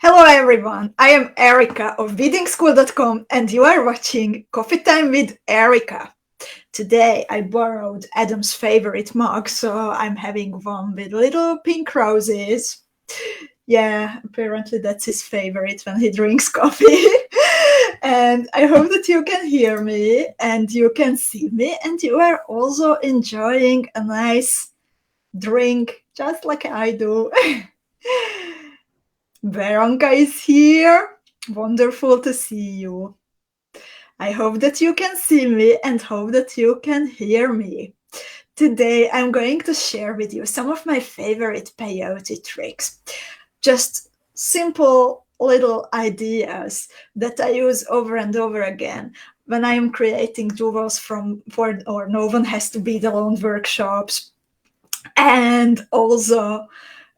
Hello everyone, I am Erika of 𝐌𝐎𝐑𝐄 and you are watching Coffee Time with Erika. Today I borrowed Adam's favorite mug, so I'm having one with little pink roses. Yeah, apparently that's his favorite when he drinks coffee. And I hope that you can hear me and you can see me and you are also enjoying a nice drink just like I do. Veronka is here. Wonderful to see you. I hope that you can see me and hope that you can hear me. Today I'm going to share with you some of my favorite peyote tricks. Just simple little ideas that I use over and over again when I am creating jewels or no one has to be alone workshops. And also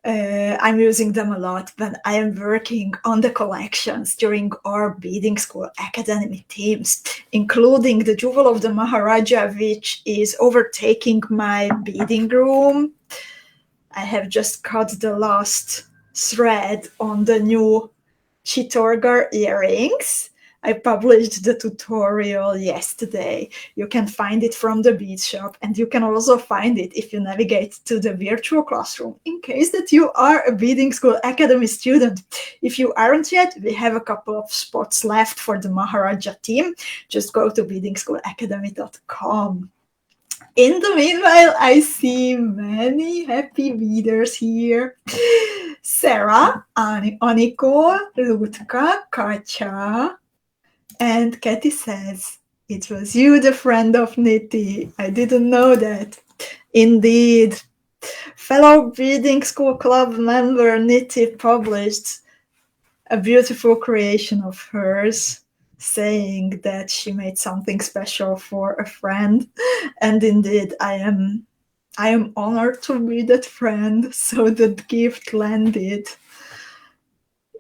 I'm using them a lot when I am working on the collections during our beading school academy teams, including the Jewel of the Maharaja, which is overtaking my beading room. I have just cut the last thread on the new 𝐁𝐄𝐃𝐃𝐈𝍍 earrings. I published the tutorial yesterday. You can find it from the bead shop, and you can also find it if you navigate to the virtual classroom in case that you are a beading school academy student. If you aren't yet, we have a couple of spots left for the Maharaja team. Just go to beadingschoolacademy.com. In the meanwhile, I see many happy readers here. Sarah, Aniko, Lutka, Katja, and Katie says, it was you, the friend of Nitty. I didn't know that. Indeed. Fellow Beading School Club member Nitty published a beautiful creation of hers, saying that she made something special for a friend. And indeed, I am honored to be that friend. So the gift landed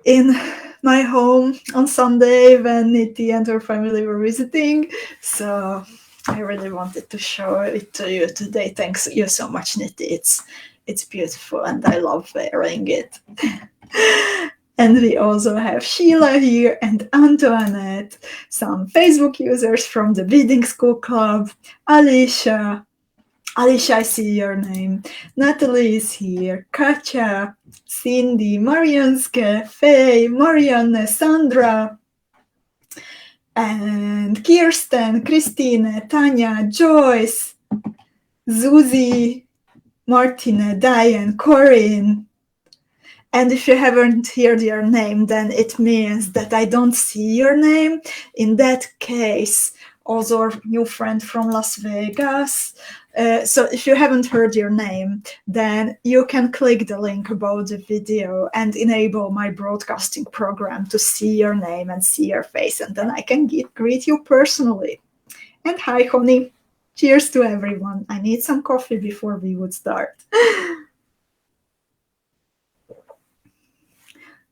in my home on Sunday when Nitty and her family were visiting. So I really wanted to show it to you today. Thanks you so much, Nitty. It's beautiful and I love wearing it. And we also have Sheila here and Antoinette, some Facebook users from the Beading School Club, Alicia, I see your name. Natalie is here. Katja, Cindy, Marianske, Faye, Marianne, Sandra, and Kirsten, Christine, Tanya, Joyce, Zuzi, Martine, Diane, Corinne. And if you haven't heard your name, then it means that I don't see your name. In that case, also our new friend from Las Vegas. So if you haven't heard your name, then you can click the link above the video and enable my broadcasting program to see your name and see your face, and then I can greet you personally. And hi, honey. Cheers to everyone. I need some coffee before we would start.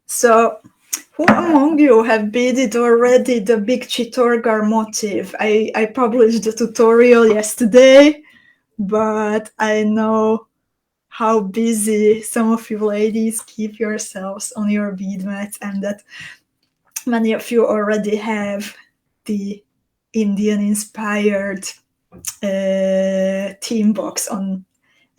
So, who among you have beaded already the big 𝐁𝐄𝐃𝐃𝐈𝍍 motif? I published the tutorial yesterday, but I know how busy some of you ladies keep yourselves on your bead mats, and that many of you already have the Indian-inspired theme box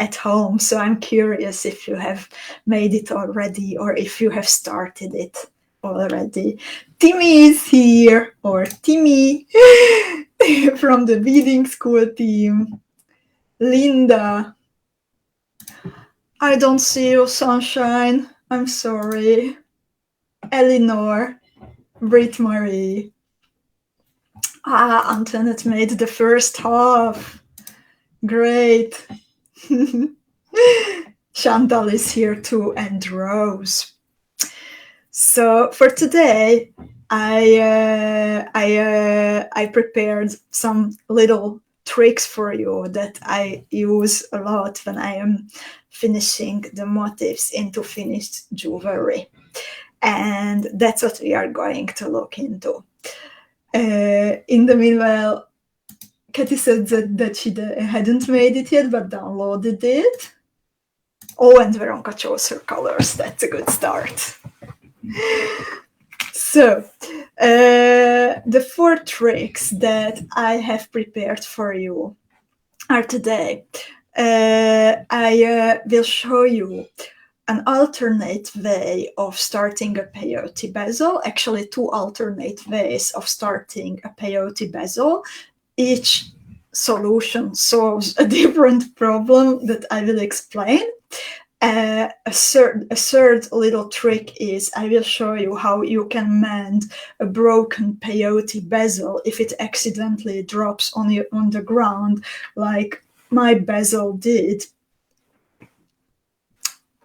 at home. So I'm curious if you have made it already or if you have started it already. Timmy is here, or Timmy from the beading school team. Linda. I don't see you, sunshine. I'm sorry. Eleanor. Brit Marie. Antoinette made the first half. Great. Chantal is here too, and Rose. So for today, I prepared some little tricks for you that I use a lot when I am finishing the motifs into finished jewelry. And that's what we are going to look into. In the meanwhile, Katie said that she hadn't made it yet, but downloaded it. Oh, and Veronka chose her colors. That's a good start. So, the 4 tricks that I have prepared for you are today. I will show you an alternate way of starting a peyote bezel, actually 2 alternate ways of starting a peyote bezel. Each solution solves a different problem that I will explain. A third little trick is I will show you how you can mend a broken peyote bezel if it accidentally drops on the ground, like my bezel did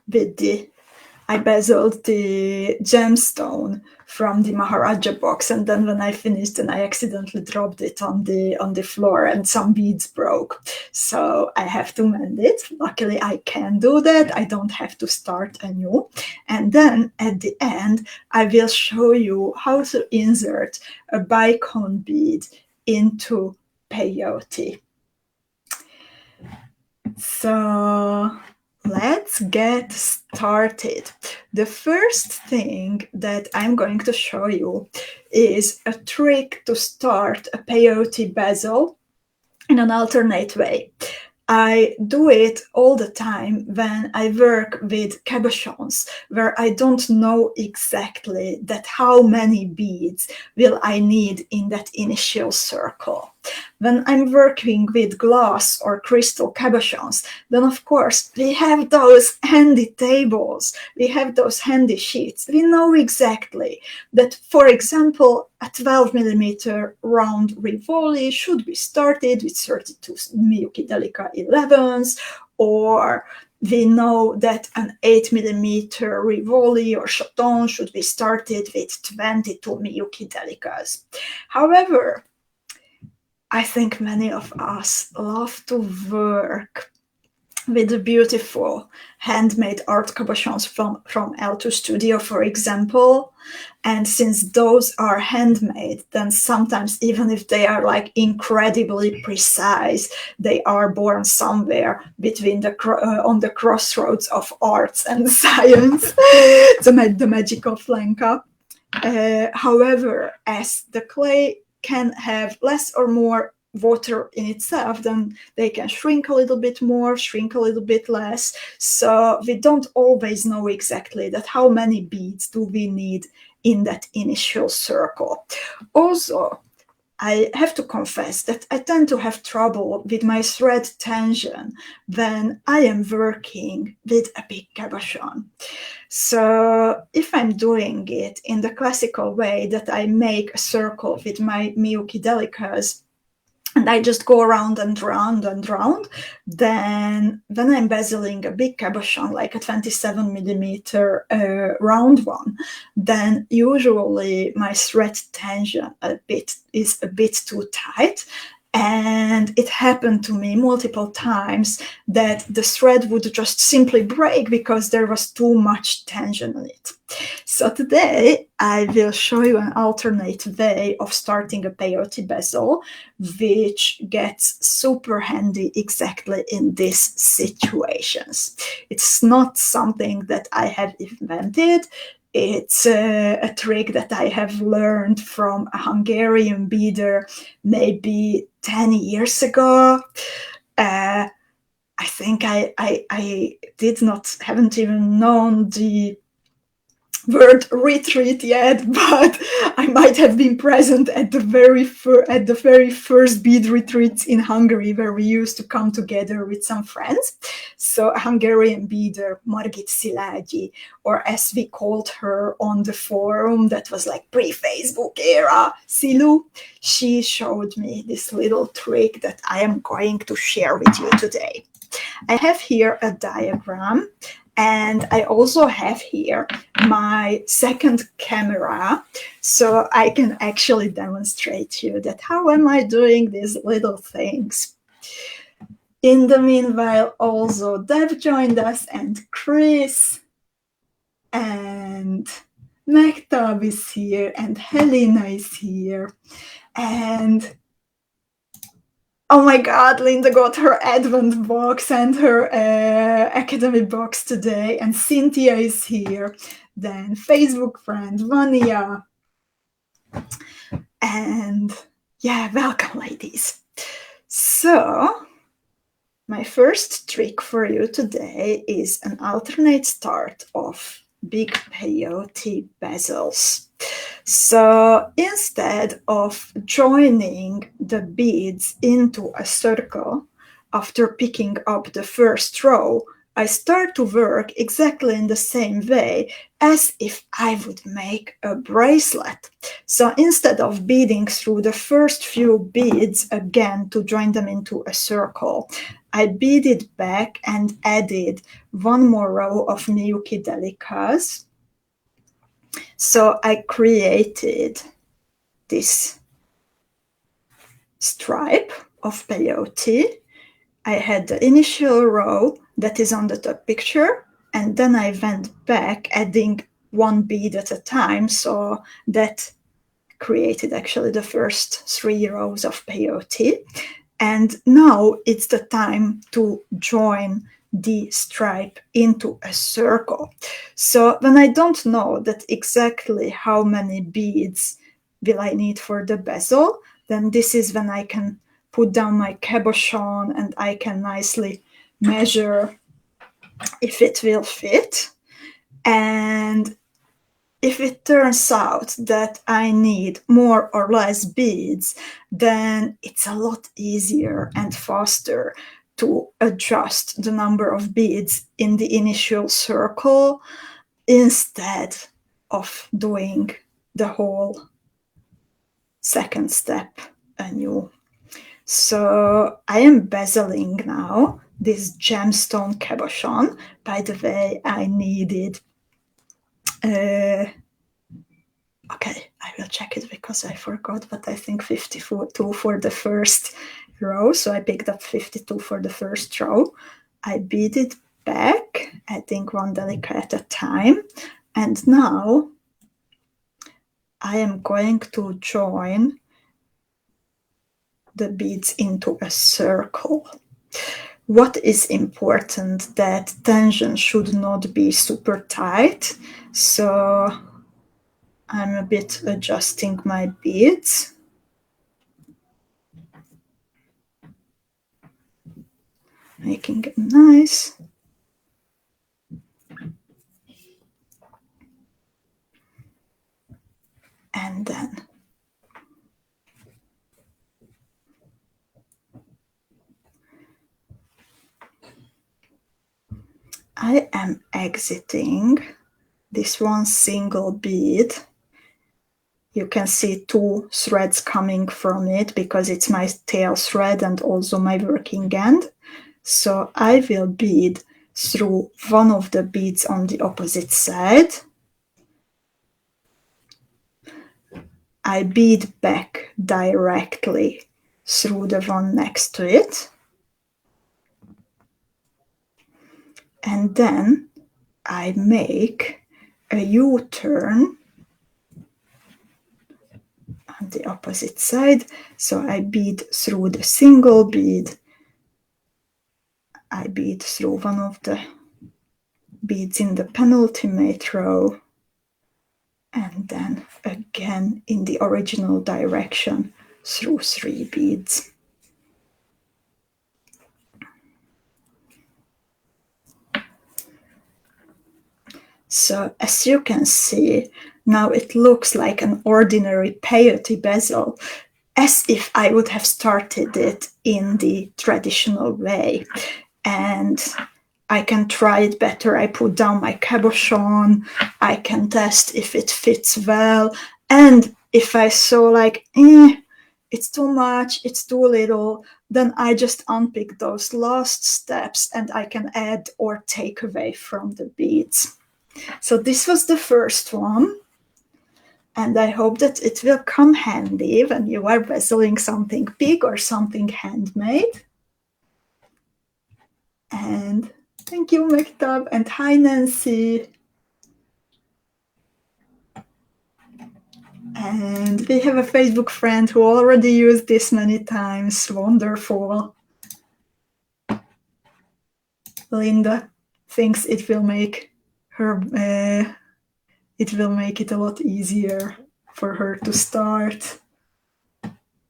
with I bezeled the gemstone from the Maharaja box, and then when I finished, and I accidentally dropped it on the floor, and some beads broke. So I have to mend it. Luckily, I can do that. I don't have to start anew. And then at the end, I will show you how to insert a bicone bead into peyote. So let's get started. The first thing that I'm going to show you is a trick to start a peyote bezel in an alternate way. I do it all the time when I work with cabochons, where I don't know exactly that how many beads will I need in that initial circle. When I'm working with glass or crystal cabochons, then of course we have those handy tables, we have those handy sheets. We know exactly that, for example, a 12 millimeter round Rivoli should be started with 32 Miyuki Delica 11s, or we know that an 8 millimeter Rivoli or Chaton should be started with 22 Miyuki Delicas. However, I think many of us love to work with the beautiful handmade art cabochons from 𝐁𝐄 Studio, for example. And since those are handmade, then sometimes, even if they are like incredibly precise, they are born somewhere between on the crossroads of arts and science, the magical flanker. However, as the clay can have less or more water in itself, then they can shrink a little bit more, shrink a little bit less. So we don't always know exactly that how many beads do we need in that initial circle. Also, I have to confess that I tend to have trouble with my thread tension when I am working with a big cabochon. So if I'm doing it in the classical way that I make a circle with my Miyuki Delicas, and I just go around and round and round, then when I'm bezeling a big cabochon, like a 27 millimeter round one, then usually my thread tension is a bit too tight. And it happened to me multiple times that the thread would just simply break because there was too much tension on it. So today I will show you an alternate way of starting a peyote bezel, which gets super handy exactly in these situations. It's not something that I have invented. It's a trick that I have learned from a Hungarian beader maybe 10 years ago. I think I haven't even known the word retreat yet, but I might have been present at the very first bead retreats in Hungary, where we used to come together with some friends. So a Hungarian beader, Margit Szilágyi, or as we called her on the forum, that was like pre-Facebook era, Silu, she showed me this little trick that I am going to share with you today. I have here a diagram, and I also have here my second camera, so I can actually demonstrate to you that how am I doing these little things. In the meanwhile, also Deb joined us, and Chris, and Mektab is here, and Helena is here, and oh my God, Linda got her Advent box and her Academy box today, and Cynthia is here. Then Facebook friend Vania, And yeah, welcome, ladies. So, my first trick for you today is an alternate start of big peyote bezels. So instead of joining the beads into a circle after picking up the first row, I start to work exactly in the same way as if I would make a bracelet. So instead of beading through the first few beads again to join them into a circle, I beaded back and added one more row of Miyuki delicas. So I created this stripe of peyote. I had the initial row that is on the top picture, and then I went back adding one bead at a time, so that created actually the first 3 rows of peyote. And now it's the time to join the stripe into a circle. So when I don't know that exactly how many beads will I need for the bezel, then this is when I can put down my cabochon and I can nicely measure if it will fit. And if it turns out that I need more or less beads, then it's a lot easier and faster to adjust the number of beads in the initial circle instead of doing the whole second step anew. So I am bezeling now this gemstone cabochon. By the way, I needed okay, I will check it because I forgot, but I think 52 for the first row. So I picked up 52 for the first row. I beaded back, adding one delica at a time. And now I am going to join the beads into a circle. What is important that tension should not be super tight. So I'm a bit adjusting my beads. Making it nice. And then I am exiting this one single bead. You can see 2 threads coming from it because it's my tail thread and also my working end. So I will bead through one of the beads on the opposite side. I bead back directly through the one next to it. And then I make a U-turn on the opposite side. So I bead through the single bead. I bead through one of the beads in the penultimate row, and then again in the original direction through 3 beads. So as you can see, now it looks like an ordinary peyote bezel, as if I would have started it in the traditional way. And I can try it better. I put down my cabochon. I can test if it fits well. And if I saw like, it's too much, it's too little, then I just unpick those last steps and I can add or take away from the beads. So this was the first one. And I hope that it will come handy when you are bezeling something big or something handmade. And thank you, Mektab, and hi, Nancy. And we have a Facebook friend who already used this many times. Wonderful. Linda thinks it will make her, it will make it a lot easier. for her to start.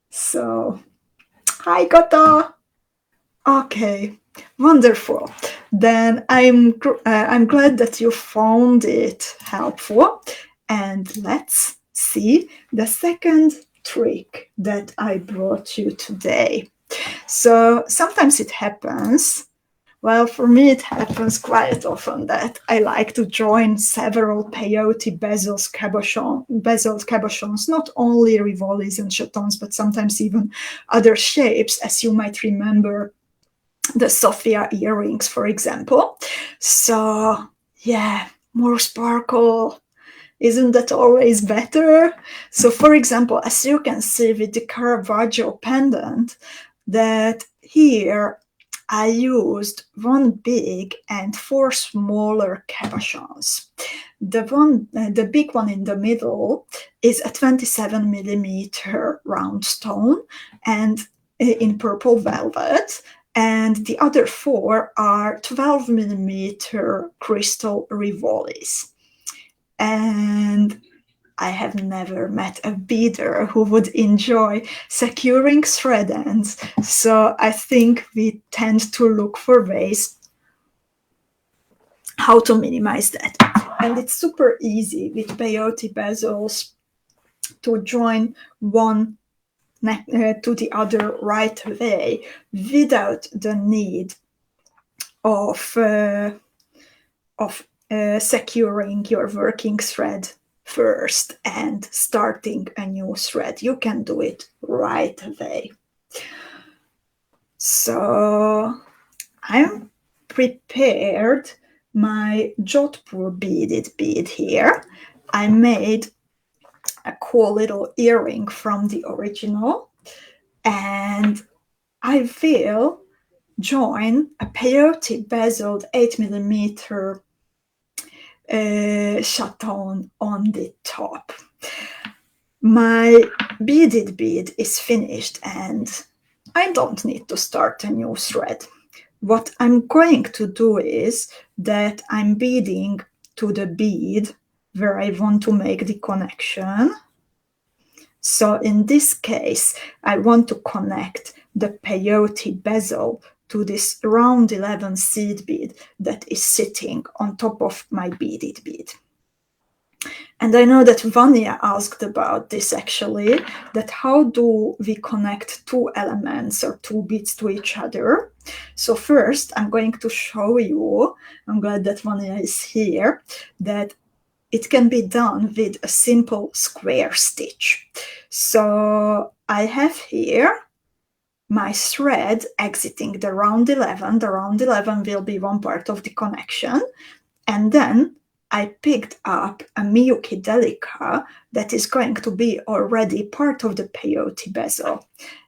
So, hi Kata! Okay, wonderful. Then I'm glad that you found it helpful. And let's see the second trick that I brought you today. So sometimes it happens, well, for me it happens quite often that I like to join several peyote bezels cabochons, not only rivolis and chatons, but sometimes even other shapes, as you might remember the Sophia earrings, for example. So yeah, more sparkle. Isn't that always better? So for example, as you can see with the Caravaggio pendant, that here I used one big and four smaller cabochons. The big one in the middle is a 27 millimeter round stone and in purple velvet, and the other four are 12 millimeter crystal rivolis. And I have never met a beader who would enjoy securing thread ends, so I think we tend to look for ways how to minimize that. And it's super easy with peyote bezels to join one to the other right away without the need of securing your working thread first and starting a new thread. You can do it right away. So I'm prepared my Jodhpur beaded bead here. I made a cool little earring from the original, and I will join a peyote bezeled 8 millimeter chaton on the top. My beaded bead is finished and I don't need to start a new thread. What I'm going to do is that I'm beading to the bead where I want to make the connection. So in this case, I want to connect the peyote bezel to this round 11 seed bead that is sitting on top of my beaded bead. And I know that Vanya asked about this actually, that how do we connect two elements or two beads to each other? So first, I'm going to show you, I'm glad that Vanya is here, that it can be done with a simple square stitch. So I have here my thread exiting the round 11. The round 11 will be one part of the connection. And then I picked up a Miyuki delica that is going to be already part of the peyote bezel.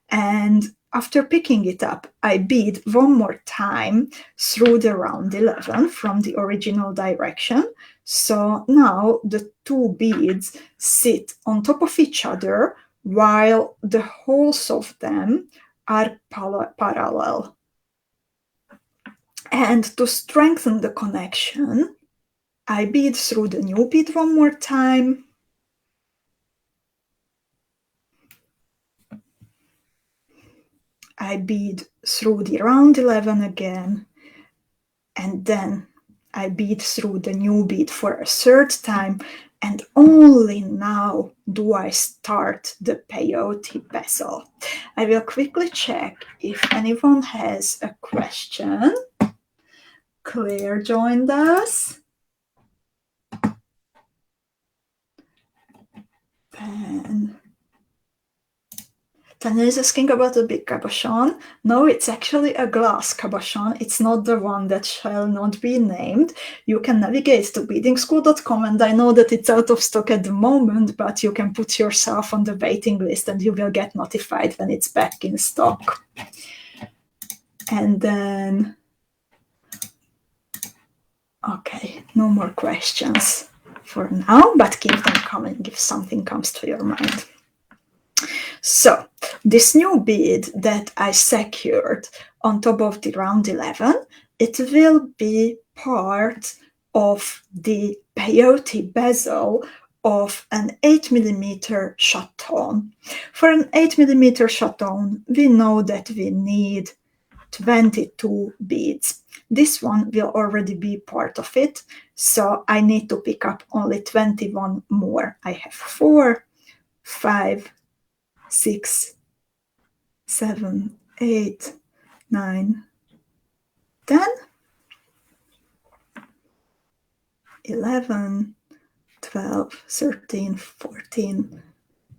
And after picking it up, I bead one more time through the round 11 from the original direction. So now the two beads sit on top of each other while the holes of them are parallel. And to strengthen the connection, I bead through the new bead one more time. I bead through the round 11 again, and then I bead through the new bead for a third time, and only now do I start the peyote bezel. I will quickly check if anyone has a question. Claire joined us. Then Tanya is asking about a big cabochon. No, it's actually a glass cabochon. It's not the one that shall not be named. You can navigate to beadingschool.com, and I know that it's out of stock at the moment, but you can put yourself on the waiting list and you will get notified when it's back in stock. And then, okay, no more questions for now, but keep them coming if something comes to your mind. So this new bead that I secured on top of the round 11, it will be part of the peyote bezel of an 8mm chaton. For an 8mm chaton, we know that we need 22 beads. This one will already be part of it, so I need to pick up only 21 more. I have 4, 5, 6, 7, 8, 9, 10, 11, 12, 13, 14,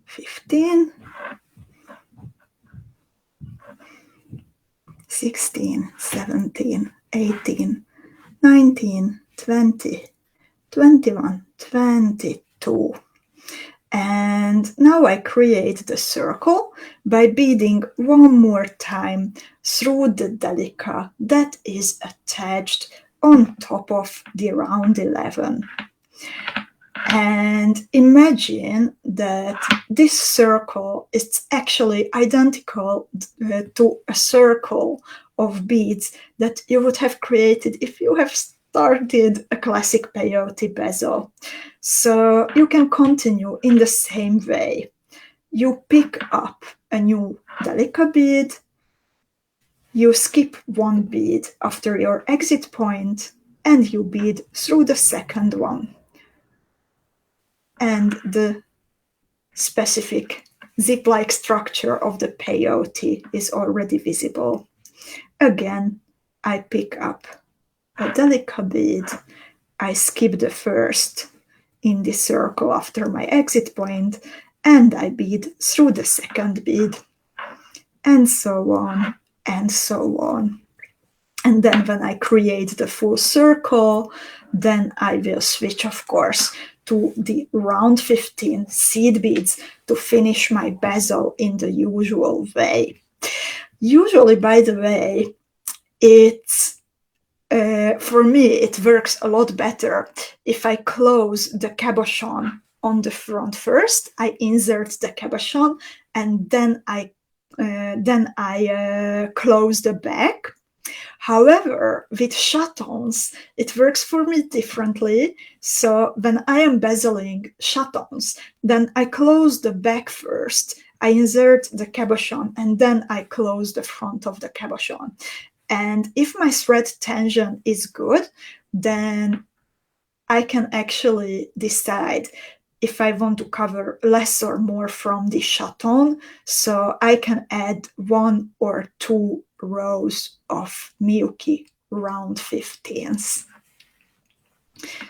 15, 16, 17, 18, 19, 20, 21, 22. And now I create the circle by beading one more time through the delica that is attached on top of the round 11. And imagine that this circle is actually identical to a circle of beads that you would have created if you have started a classic peyote bezel. So you can continue in the same way. You pick up a new delica bead, you skip one bead after your exit point, and you bead through the second one. And the specific zip-like structure of the peyote is already visible. Again, I pick up a delica bead, I skip the first in the circle after my exit point, and I bead through the second bead, and so on, and so on. And then when I create the full circle, then I will switch, of course, to the round 15 seed beads to finish my bezel in the usual way. Usually, by the way, it's for me, it works a lot better if I close the cabochon on the front first. I insert the cabochon and then I close the back. However, with chatons, it works for me differently. So when I am bezeling chatons, then I close the back first, I insert the cabochon, and then I close the front of the cabochon. And if my thread tension is good, then I can actually decide if I want to cover less or more from the chaton, so I can add 1 or 2 rows of milky round 15s.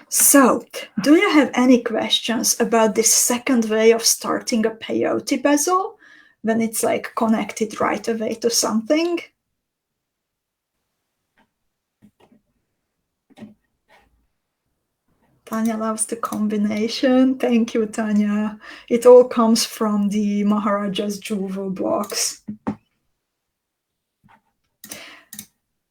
So, do you have any questions about this second way of starting a peyote bezel when it's like connected right away to something? Tanya loves the combination. Thank you, Tanya. It all comes from the Maharaja's jewel box.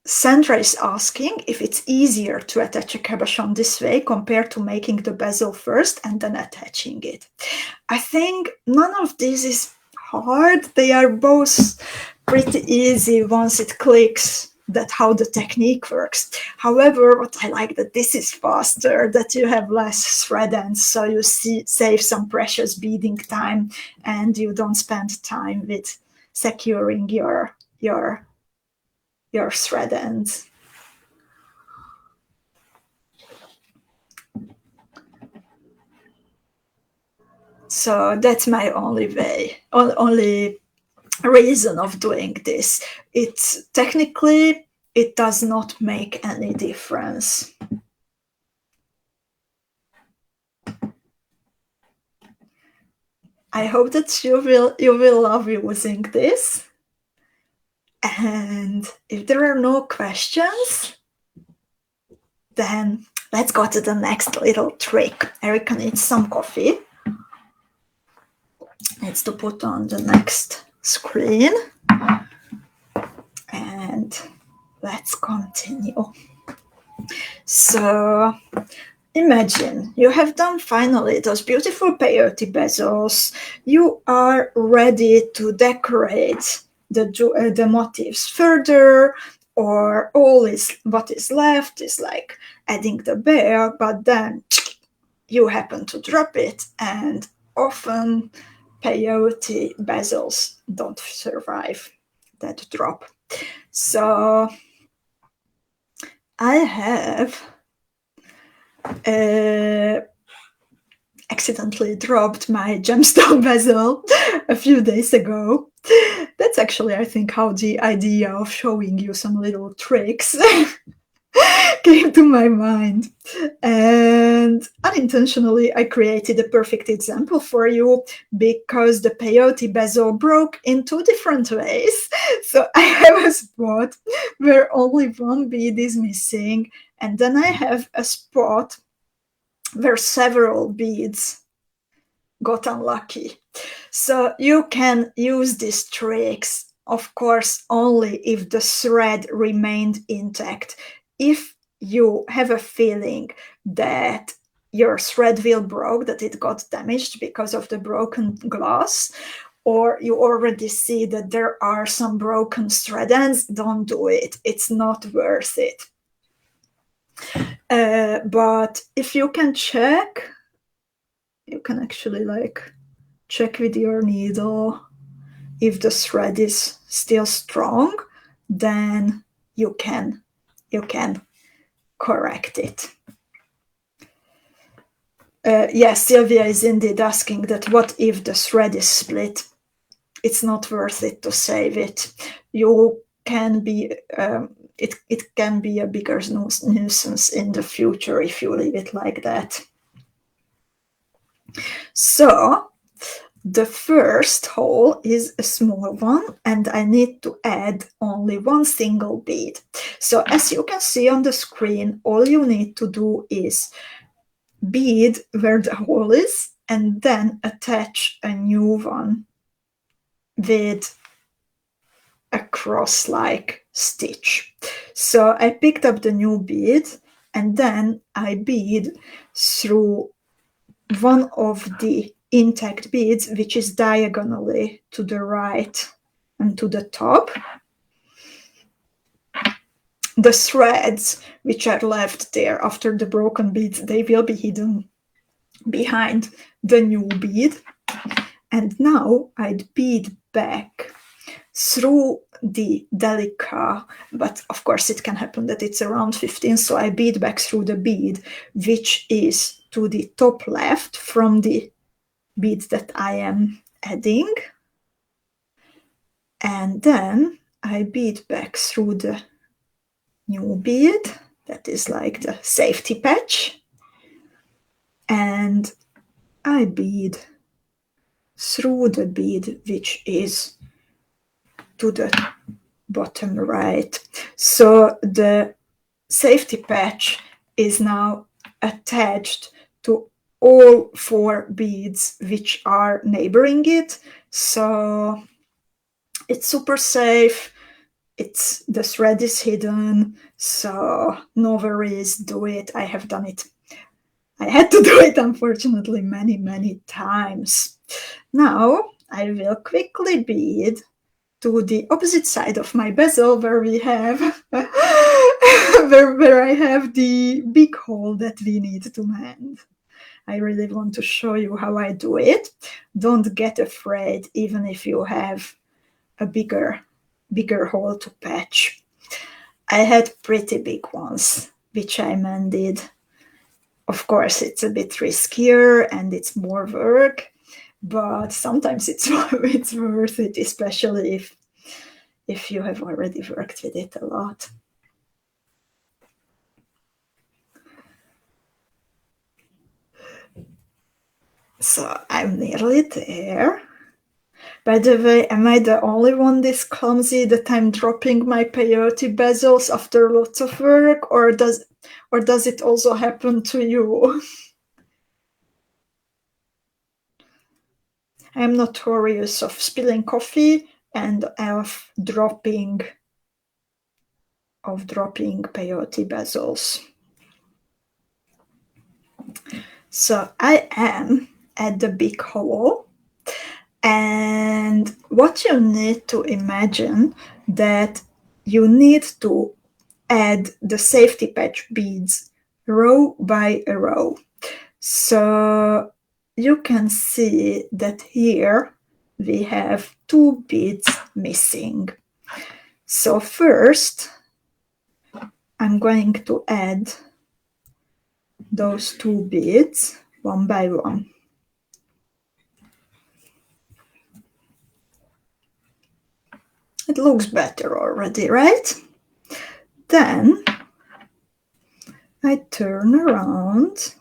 Sandra is asking if it's easier to attach a cabochon this way compared to making the bezel first and then attaching it. I think none of this is hard. They are both pretty easy once it clicks that how the technique works. However, what I like that this is faster, that you have less thread ends, so you save some precious beading time and you don't spend time with securing your thread ends. So that's my only reason of doing this. It's technically, it does not make any difference. I hope that you will love using this. And if there are no questions, then let's go to the next little trick. Erika needs some coffee. Needs to put on the next screen. And let's continue. So imagine you have done finally those beautiful peyote bezels. You are ready to decorate the motifs further, or what is left is like adding the bear, but then you happen to drop it, and often peyote bezels don't survive that drop. So I have accidentally dropped my gemstone bezel a few days ago. That's actually, I think, how the idea of showing you some little tricks came to my mind. And unintentionally, I created a perfect example for you because the peyote bezel broke in two different ways. So I have a spot where only one bead is missing, and then I have a spot where several beads got unlucky. So you can use these tricks, of course, only if the thread remained intact. If you have a feeling that your thread wheel broke, that it got damaged because of the broken glass, or you already see that there are some broken thread ends, don't do it. It's not worth it. But if you can check, you can actually check with your needle if the thread is still strong, then you can correct it. Yes, Sylvia is indeed asking that what if the thread is split? It's not worth it to save it. You can be it can be a bigger nuisance in the future if you leave it like that. So the first hole is a small one, and I need to add only one single bead. So as you can see on the screen, all you need to do is bead where the hole is and then attach a new one with a cross-like stitch. So I picked up the new bead and then I bead through one of the intact beads, which is diagonally to the right and to the top. The threads which are left there after the broken beads, they will be hidden behind the new bead. And now I'd bead back through the delica, but of course it can happen that it's around 15, so I bead back through the bead which is to the top left from the bead that I am adding, and then I bead back through the new bead that is like the safety patch, and I bead through the bead which is to the bottom right. So the safety patch is now attached to all 4 beads which are neighboring it. So it's super safe. The thread is hidden, so no worries, do it. I have done it. I had to do it, unfortunately, many times. Now I will quickly bead to the opposite side of my bezel where we have where I have the big hole that we need to mend. I really want to show you how I do it. Don't get afraid, even if you have a bigger hole to patch. I had pretty big ones, which I mended. Of course, it's a bit riskier and it's more work, but sometimes it's worth it, especially if you have already worked with it a lot. So I'm nearly there. By the way, am I the only one this clumsy that I'm dropping my peyote bezels after lots of work, or does it also happen to you? I'm notorious of spilling coffee and of dropping peyote bezels. So I am at the big hole, and what you need to imagine that you need to add the safety patch beads row by row. So you can see that here we have 2 beads missing. So first I'm going to add those 2 beads one by one. It looks better already, right? Then I turn around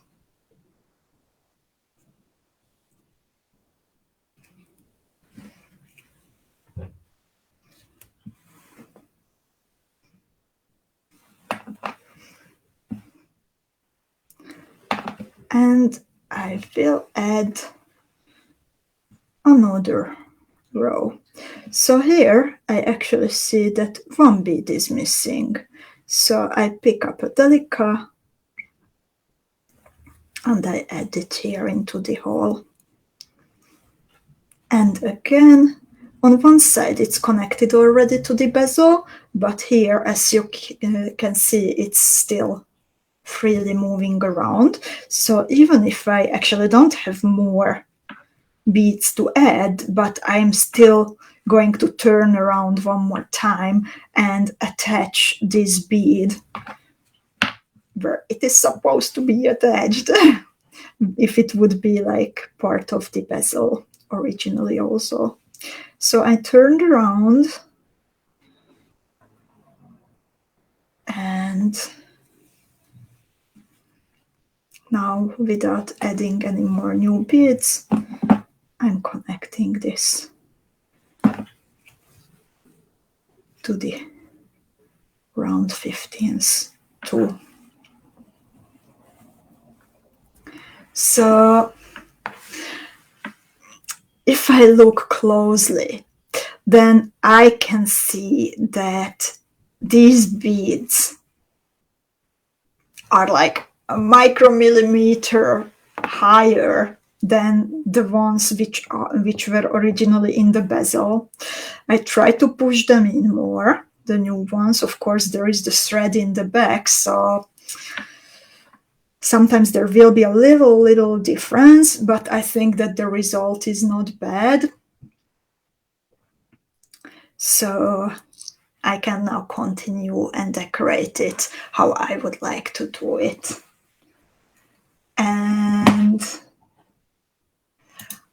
and I will add another row. So here I actually see that 1 bead is missing. So I pick up a delica and I add it here into the hole. And again, on one side it's connected already to the bezel, but here, as you can see, it's still freely moving around. So even if I actually don't have more beads to add, but I'm still going to turn around one more time and attach this bead where it is supposed to be attached. If it would be like part of the bezel originally also. So I turned around and now, without adding any more new beads, I'm connecting this to the round 15th too. So if I look closely, then I can see that these beads are like a micromillimeter higher than the ones which were originally in the bezel. I try to push them in more, the new ones. Of course, there is the thread in the back, so sometimes there will be a little difference, but I think that the result is not bad. So I can now continue and decorate it how I would like to do it. And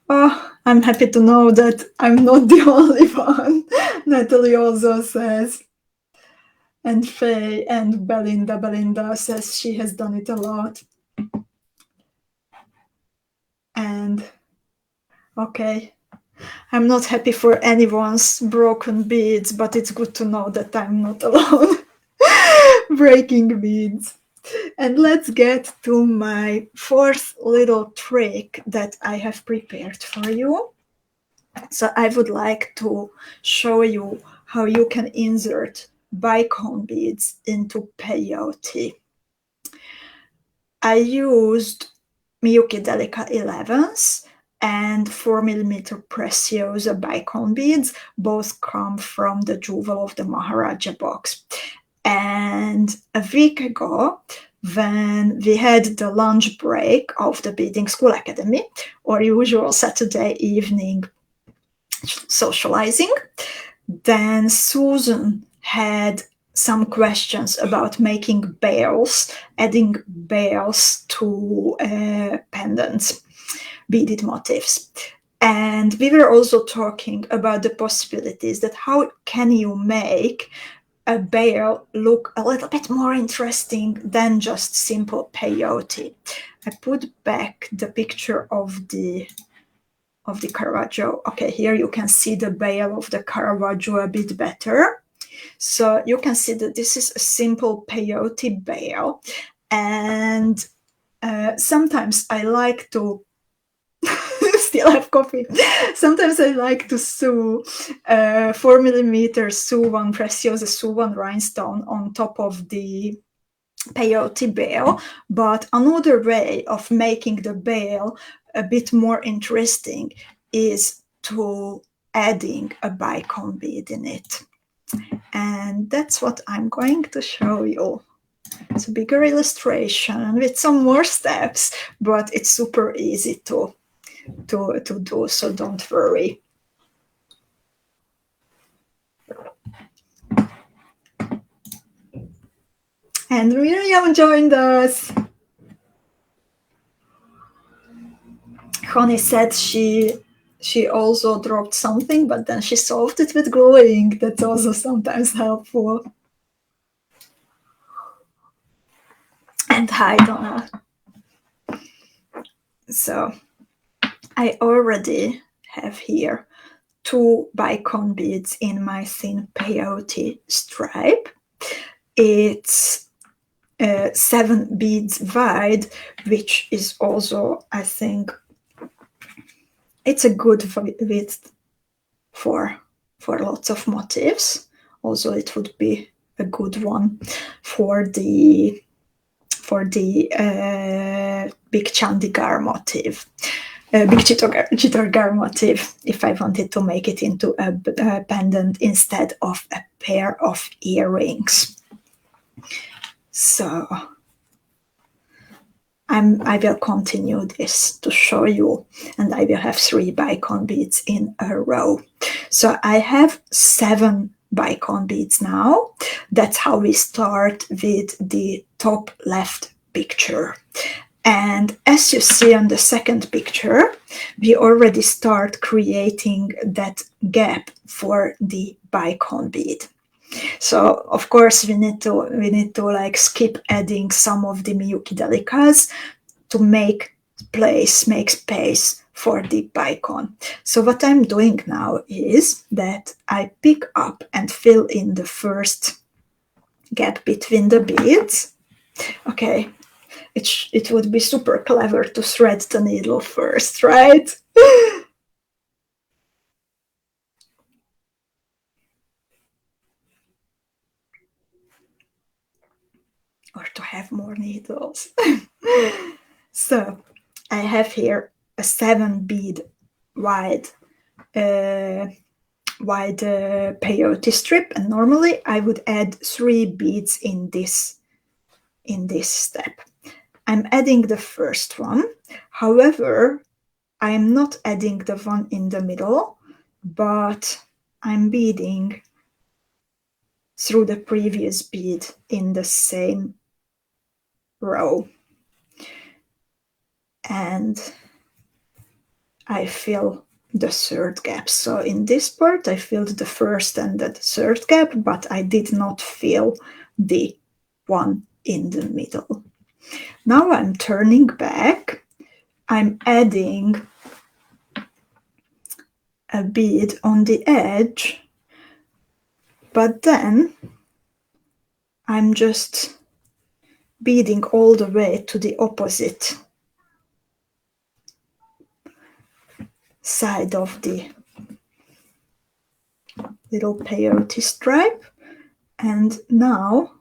oh, I'm happy to know that I'm not the only one. Natalie also says, and Faye and Belinda says she has done it a lot. And okay, I'm not happy for anyone's broken beads, but it's good to know that I'm not alone breaking beads. And let's get to my 4th little trick that I have prepared for you. So I would like to show you how you can insert bicone beads into peyote. I used Miyuki Delica 11s and 4mm Preciosa bicone beads. Both come from the Jewel of the Maharaja box. And a week ago, when we had the lunch break of the Beading School Academy, or usual Saturday evening socializing, then Susan had some questions about making bells, adding bells to pendants, beaded motifs. And we were also talking about the possibilities that how can you make a bell look a little bit more interesting than just simple peyote. I put back the picture of the Caravaggio. Okay, here you can see the bale of the Caravaggio a bit better. So you can see that this is a simple peyote bale. And sometimes I like to still have coffee. Sometimes I like to sew 4mm sew one Preciosa sew one rhinestone on top of the peyote bale. But another way of making the bale a bit more interesting is to adding a bicone bead in it. And that's what I'm going to show you. It's a bigger illustration with some more steps, but it's super easy to do, so don't worry. And Miriam joined us. Connie said she also dropped something, but then she solved it with gluing. That's also sometimes helpful. And hi, Donna. So I already have here 2 bicone beads in my thin peyote stripe. It's 7 beads wide, which is also, I think, it's a good width for lots of motifs. Also, it would be a good one for the big Chandigarh motif, big Chittorgarh motif, if I wanted to make it into a pendant instead of a pair of earrings. So I will continue this to show you, and I will have 3 bicone beads in a row. So I have 7 bicone beads now. That's how we start with the top left picture. And as you see on the second picture, we already start creating that gap for the bicone bead. So of course we need to like skip adding some of the Miyuki delicas to make space for the bicone. So what I'm doing now is that I pick up and fill in the first gap between the beads. Okay, it would be super clever to thread the needle first, right? Or to have more needles. So I have here a 7 bead wide peyote strip, and normally I would add 3 beads in this step. I'm adding the first one. However, I'm not adding the one in the middle, but I'm beading through the previous bead in the same row. And I fill the third gap. So in this part, I filled the first and the third gap, but I did not fill the one in the middle. Now I'm turning back. I'm adding a bead on the edge, but then I'm just beading all the way to the opposite side of the little peyote stripe. And now,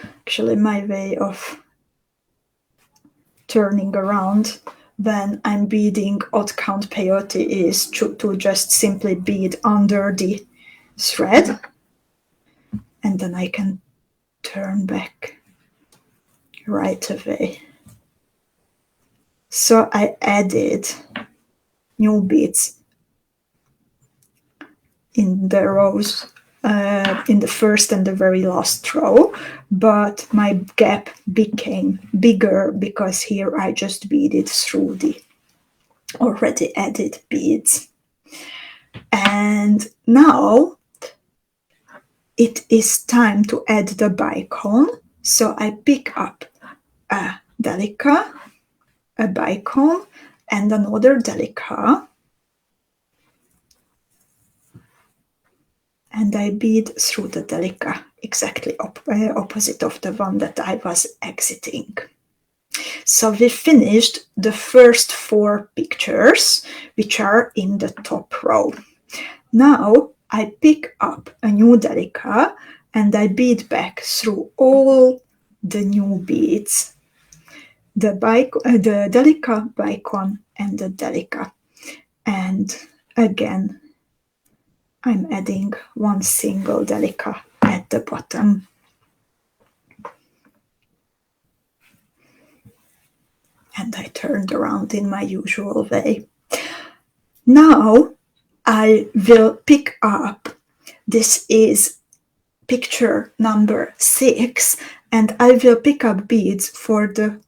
actually my way of turning around when I'm beading odd count peyote is to just simply bead under the thread, and then I can turn back right away. So I added new beads in the rows, in the first and the very last row, but my gap became bigger because here I just beaded through the already added beads. And now it is time to add the bicone. So I pick up a delica, a bicone, and another delica, and I bead through the delica exactly opposite of the one that I was exiting. So we finished the first 4 pictures, which are in the top row. Now I pick up a new delica and I bead back through all the new beads, the delica, bicone, and the delica. And again, I'm adding one single delica at the bottom. and I turned around in my usual way. Now I will pick up, this is picture number 6, and I will pick up beads for the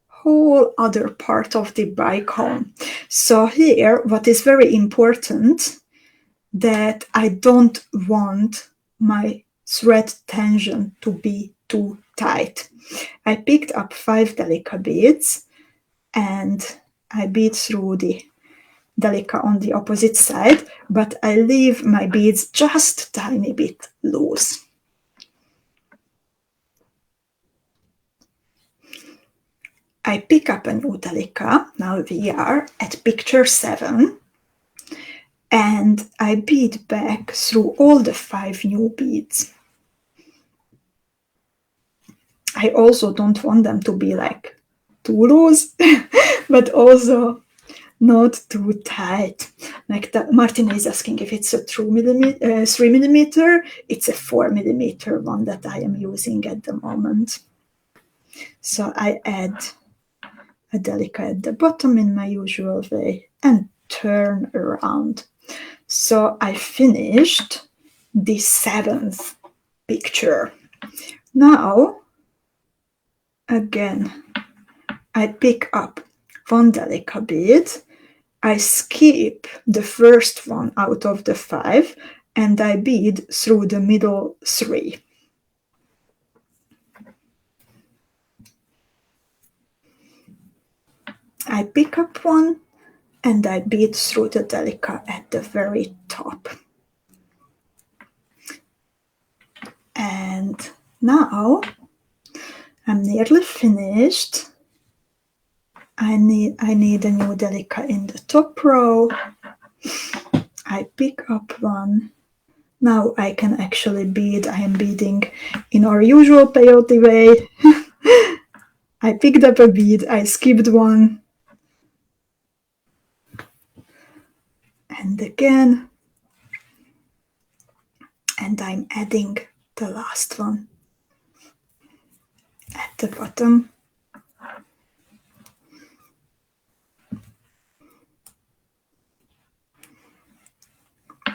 whole other part of the bicone. So here, what is very important, that I don't want my thread tension to be too tight. I picked up 5 delica beads and I bead through the delica on the opposite side, but I leave my beads just a tiny bit loose. I pick up a new delica, now we are at picture 7, and I bead back through all the 5 new beads. I also don't want them to be like too loose, but also not too tight. Like Martina is asking if it's a 3mm. It's a 4mm one that I am using at the moment. So I add a delica at the bottom in my usual way and turn around. So I finished the 7th picture. Now, again, I pick up 1 delica bead, I skip the first one out of the 5, and I bead through the middle 3. I pick up 1, and I bead through the delica at the very top. And now I'm nearly finished. I need a new delica in the top row. I pick up 1. Now I can actually bead. I am beading in our usual peyote way. I picked up a bead, I skipped 1. And again. And I'm adding the last one at the bottom.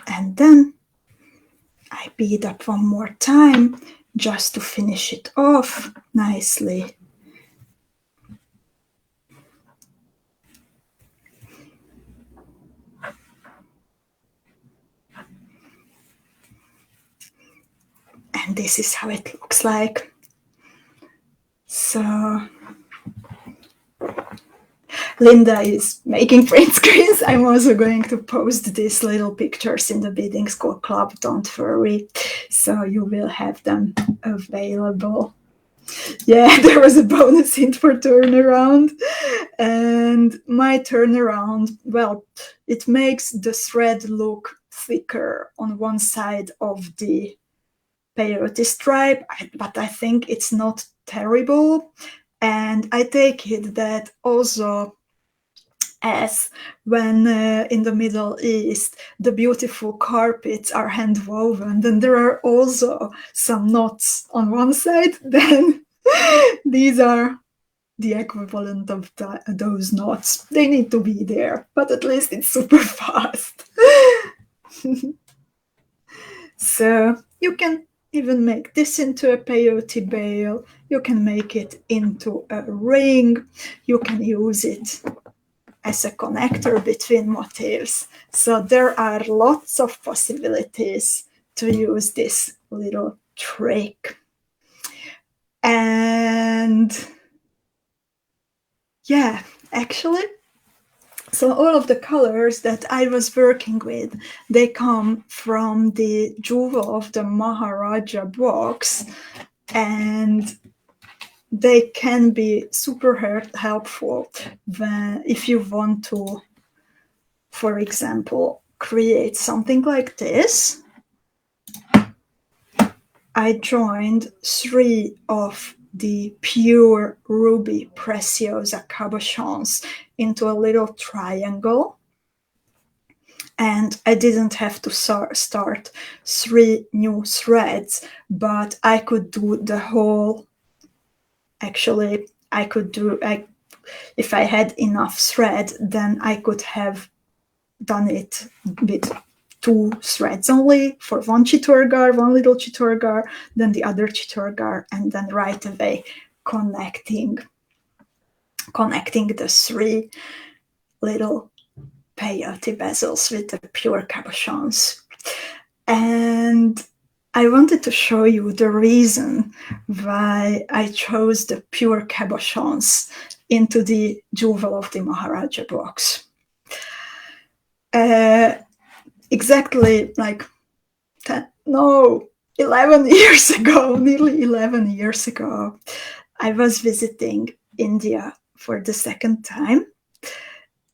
And then I bead up 1 more time just to finish it off nicely. And this is how it looks like. So Linda is making print screens. I'm also going to post these little pictures in the Beading School Club, don't worry. So you will have them available. Yeah, there was a bonus hint for turnaround. And my turnaround, well, it makes the thread look thicker on one side of the peyote stripe, but I think it's not terrible. And I take it that also, as when in the Middle East the beautiful carpets are hand woven, then there are also some knots on one side, then these are the equivalent of those knots. They need to be there, but at least it's super fast. So you can even make this into a peyote bail. You can make it into a ring. You can use it as a connector between motifs. So there are lots of possibilities to use this little trick. And yeah, actually, so all of the colors that I was working with, they come from the Jewel of the Maharaja box, and they can be super helpful if you want to, for example, create something like this. I joined 3 of the pure ruby preciosa cabochons into a little triangle, and I didn't have to start 3 new threads, but I could do the whole, actually I If I had enough thread, then I could have done it with 2 threads only for one chitorgar, one little chitorgar, then the other chitorgar, and then right away connecting the 3 little peyote bezels with the pure cabochons. And I wanted to show you the reason why I chose the pure cabochons into the Jewel of the Maharaja box. Exactly like 11 years ago, nearly 11 years ago, I was visiting India for the second time,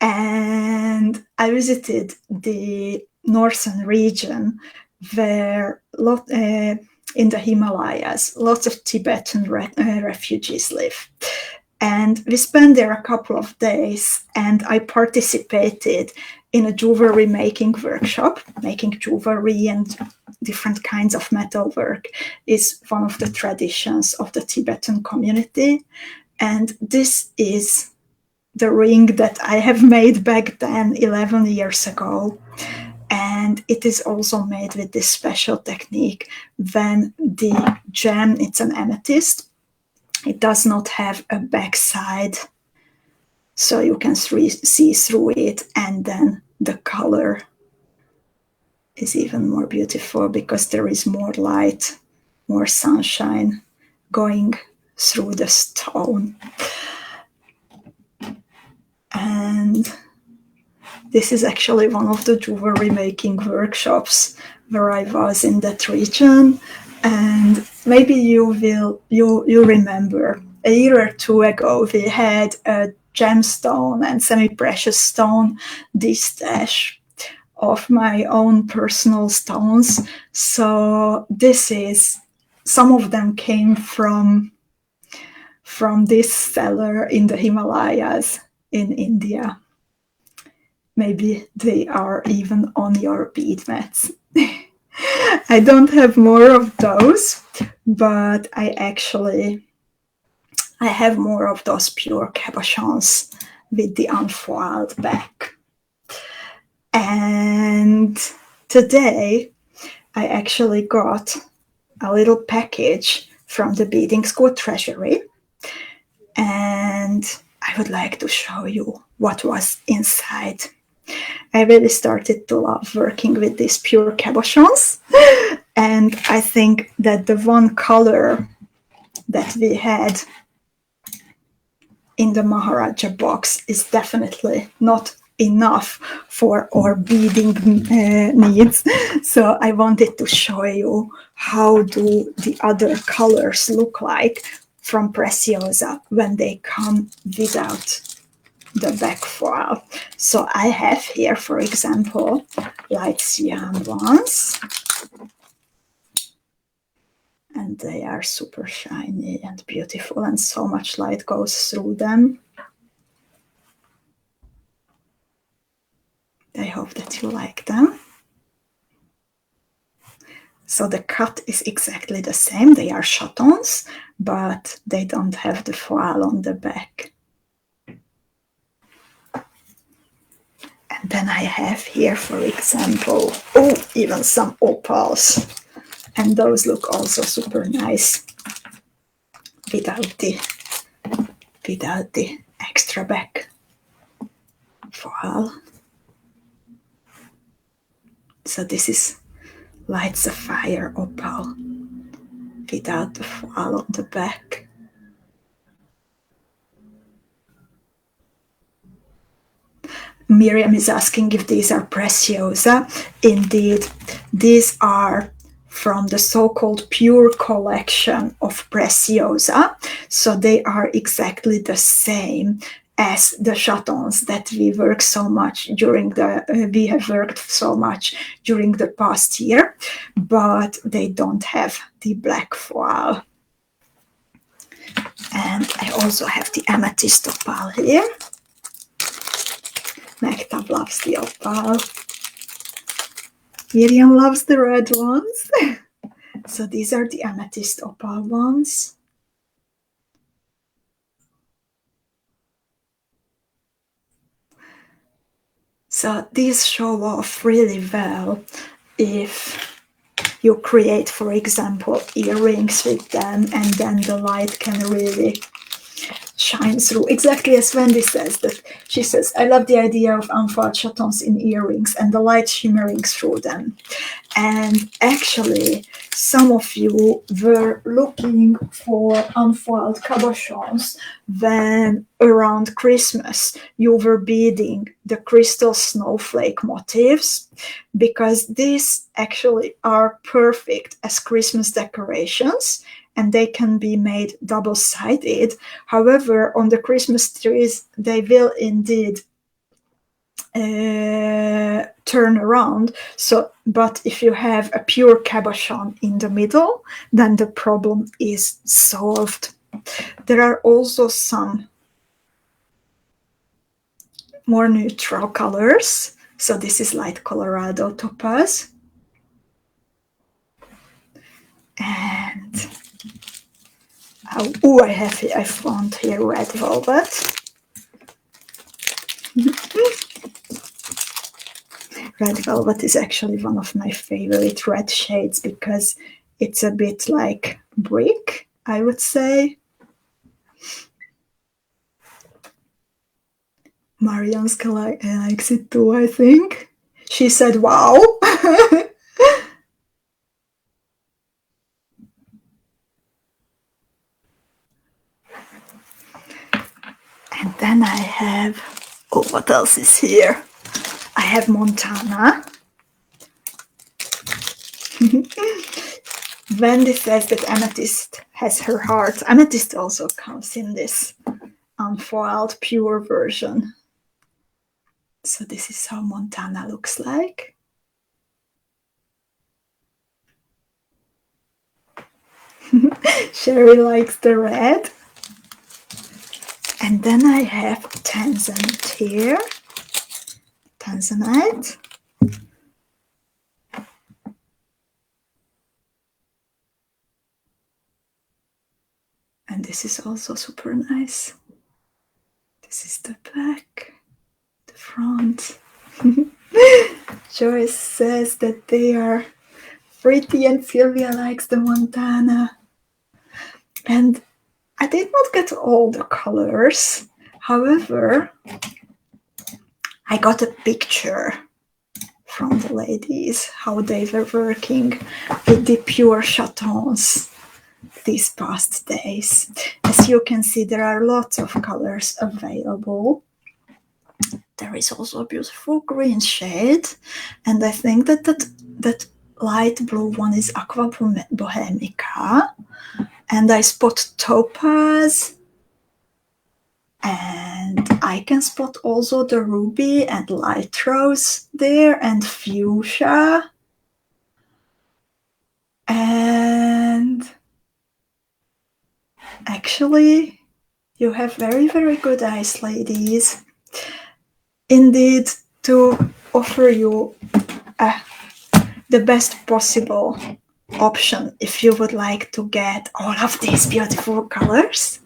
and I visited the northern region where in the Himalayas, lots of Tibetan refugees live. And we spent there a couple of days, and I participated in a jewelry making workshop. Making jewelry and different kinds of metalwork is one of the traditions of the Tibetan community. And this is the ring that I have made back then, 11 years ago. And it is also made with this special technique when the gem, it's an amethyst, it does not have a backside, so you can see through it, and then the color is even more beautiful because there is more light, more sunshine going through the stone. And this is actually one of the jewelry making workshops where I was in that region. And maybe you remember a year or 2 ago, we had a gemstone and semi-precious stone distash of my own personal stones. So some of them came from this seller in the Himalayas in India. Maybe they are even on your bead mats. I don't have more of those, but I have more of those pure cabochons with the unfoiled back. And today I actually got a little package from the beading school treasury, and I would like to show you what was inside. I really started to love working with these pure cabochons, and I think that the one color that we had in the Maharaja box is definitely not enough for our beading needs. So I wanted to show you how do the other colors look like from Preciosa when they come without the back foil. So I have here, for example, light cyan ones, and they are super shiny and beautiful, and so much light goes through them. I hope that you like them. So the cut is exactly the same. They are chatons, but they don't have the foil on the back. And then I have here, for example, even some opals. And those look also super nice without the extra back foil. So this is light sapphire opal without the foil on the back. Miriam is asking if these are Preciosa. Indeed, these are from the so-called pure collection of Preciosa. So they are exactly the same as the chatons that we have worked so much during the past year, but they don't have the black foil. And I also have the amethyst opal here. Mektab loves the opal. Miriam loves the red ones. So these are the amethyst opal ones. So these show off really well if you create, for example, earrings with them, and then the light can really shine through. Exactly as Wendy says, that she says, I love the idea of unfoiled chatons in earrings and the light shimmering through them. And actually, some of you were looking for unfoiled cabochons when around Christmas you were beading the crystal snowflake motifs, because these actually are perfect as Christmas decorations, and they can be made double-sided. However, on the Christmas trees, they will indeed turn around. So, but if you have a pure cabochon in the middle, then the problem is solved. There are also some more neutral colors. So this is light Colorado topaz. And I found here red velvet. Red velvet is actually one of my favorite red shades because it's a bit like brick, I would say. Marianska likes it too, I think. She said, wow. And then I have, oh, what else is here? I have Montana. Wendy says that amethyst has her heart. Amethyst also comes in this unfoiled pure version. So this is how Montana looks like. Sherry likes the red. And then I have Tanzanite here. Tanzanite. And this is also super nice. This is the back, the front. Joyce says that they are pretty, and Sylvia likes the Montana. And I did not get all the colors. However, I got a picture from the ladies, how they were working with the pure chatons these past days. As you can see, there are lots of colors available. There is also a beautiful green shade, and I think that light blue one is Aqua Bohemica, and I spot topaz, and I can spot also the ruby and light rose there, and fuchsia, and actually you have very, very good eyes, ladies. Indeed, to offer you the best possible option, if you would like to get all of these beautiful colors,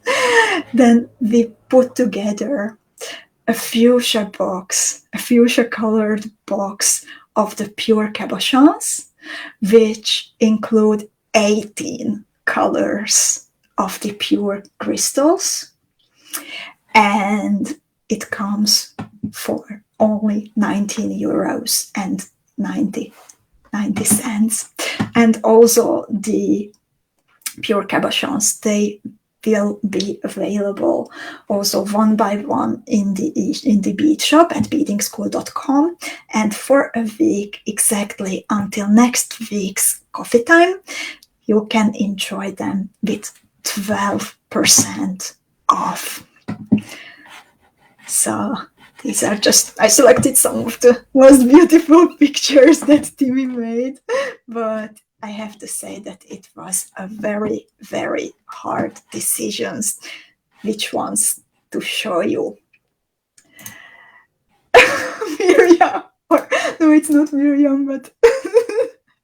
then we put together a fuchsia box, a fuchsia colored box of the pure cabochons, which include 18 colors of the pure crystals, and it comes for only 19 euros and 90 cents. And also the pure cabochons, they will be available also one by one in the bead shop at beadingschool.com, and for a week exactly until next week's coffee time, you can enjoy them with 12% off. So these are just, I selected some of the most beautiful pictures that Timmy made, but I have to say that it was a very, very hard decision which ones to show you. Miriam, no, it's not Miriam, but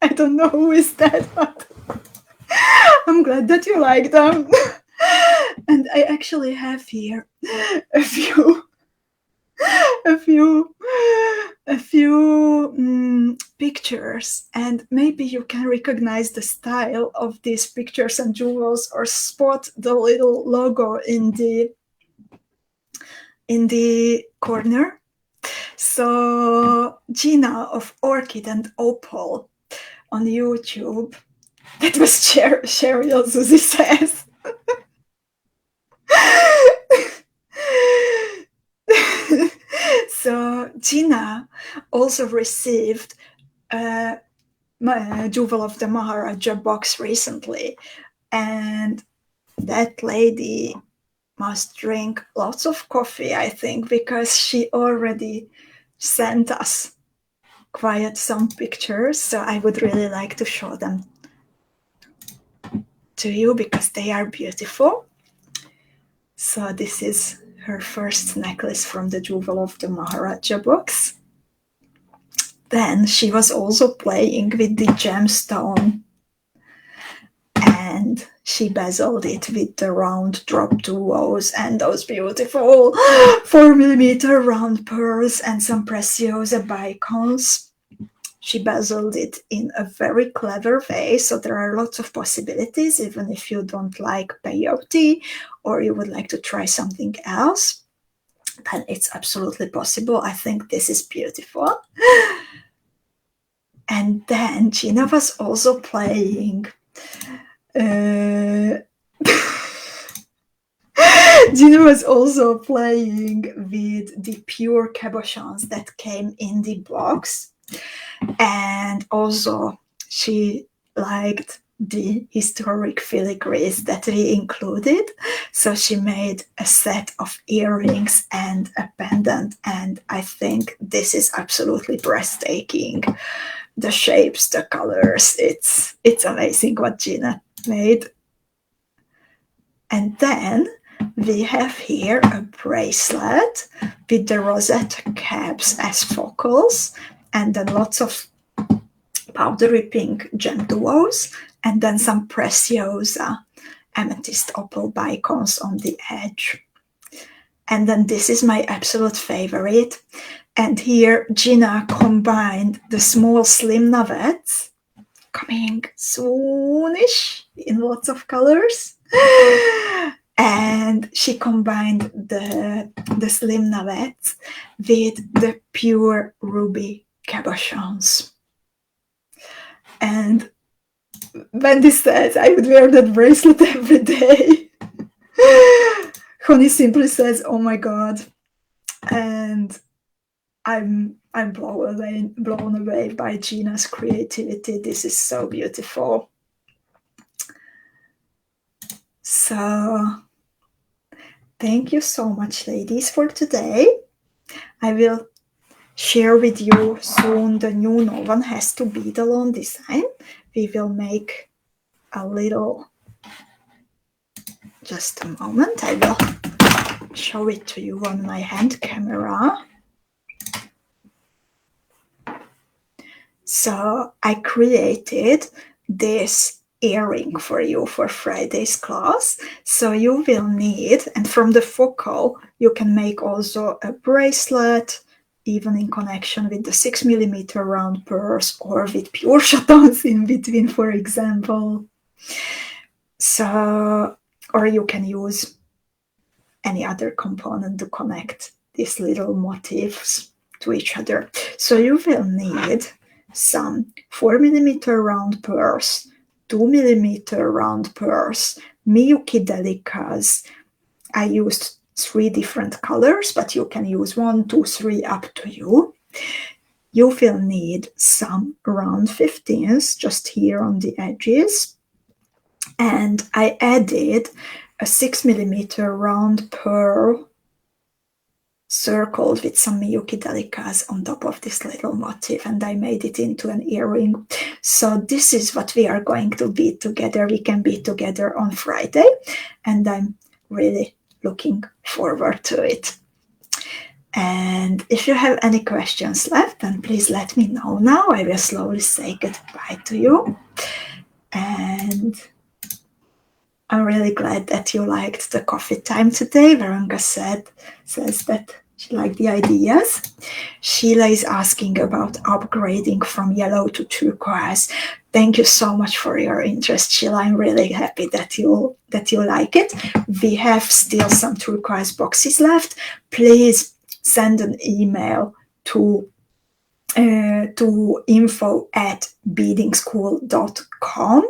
I don't know who is that, but I'm glad that you like them. And I actually have here a few a few pictures, and maybe you can recognize the style of these pictures and jewels, or spot the little logo in the corner. So Gina of Orchid and Opal on YouTube. That was Cheryl, Susie says. So Gina also received a Jewel of the Maharaja box recently, and that lady must drink lots of coffee, I think, because she already sent us quite some pictures. So I would really like to show them to you because they are beautiful. So this is her first necklace from the Jewel of the Maharaja box. Then she was also playing with the gemstone, and she bezeled it with the round drop duos and those beautiful 4mm round pearls and some preciosa bicons. She bezeled it in a very clever way, so there are lots of possibilities, even if you don't like peyote or you would like to try something else, then it's absolutely possible. I think this is beautiful. And then Gina was also playing Gina was also playing with the pure cabochons that came in the box, and also she liked the historic filigrees that we included, so she made a set of earrings and a pendant, and I think this is absolutely breathtaking. The shapes, the colors, it's amazing what Gina made. And then we have here a bracelet with the rosette caps as focals, and then lots of powdery pink gem duos, and then some preciosa amethyst opal bicons on the edge. And then this is my absolute favorite. And here Gina combined the small slim navettes, coming soonish in lots of colors. And she combined the slim navettes with the pure ruby cabochons. And Wendy says, I would wear that bracelet every day. Honey simply says, oh my God. And I'm blown away by Gina's creativity. This is so beautiful. So thank you so much, ladies, for today. I will share with you soon the new No One Has to Beadle on design. We will make a little, just a moment, I will show it to you on my hand camera. So I created this earring for you for Friday's class. So you will need, and from the focal, you can make also a bracelet, even in connection with the 6mm round pearls or with pure chatons in between, for example. So, or you can use any other component to connect these little motifs to each other. So you will need some 4mm round pearls, 2mm round pearls, Miyuki delicas. I used 3 different colors, but you can use 1, 2, 3, up to you. You will need some round 15s just here on the edges. And I added a 6mm round pearl circled with some Miyuki delicas on top of this little motif, and I made it into an earring. So this is what we are going to be together. We can be together on Friday, and I'm really looking forward to it. And if you have any questions left, then please let me know now. I will slowly say goodbye to you. And I'm really glad that you liked the coffee time today. Veronica says that She liked the ideas. Sheila is asking about upgrading from yellow to turquoise. Thank you so much for your interest, Sheila. I'm really happy that you like it. We have still some turquoise boxes left. Please send an email to info@beadingschool.com.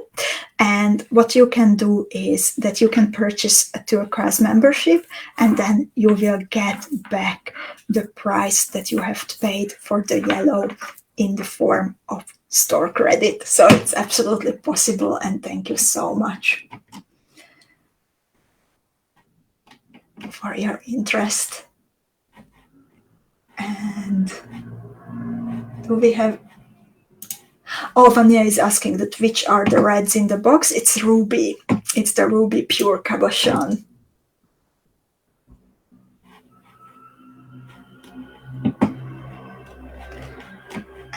And what you can do is that you can purchase a turquoise membership, and then you will get back the price that you have paid for the yellow in the form of store credit. So it's absolutely possible, and thank you so much for your interest. And do we have... Oh, Vanya is asking that which are the reds in the box. It's ruby. It's the ruby pure cabochon.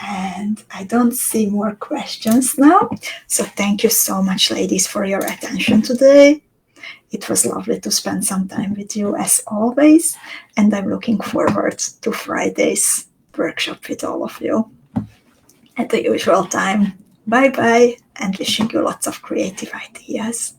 And I don't see more questions now. So thank you so much, ladies, for your attention today. It was lovely to spend some time with you as always. And I'm looking forward to Friday's workshop with all of you at the usual time. Bye-bye, and wishing you lots of creative ideas.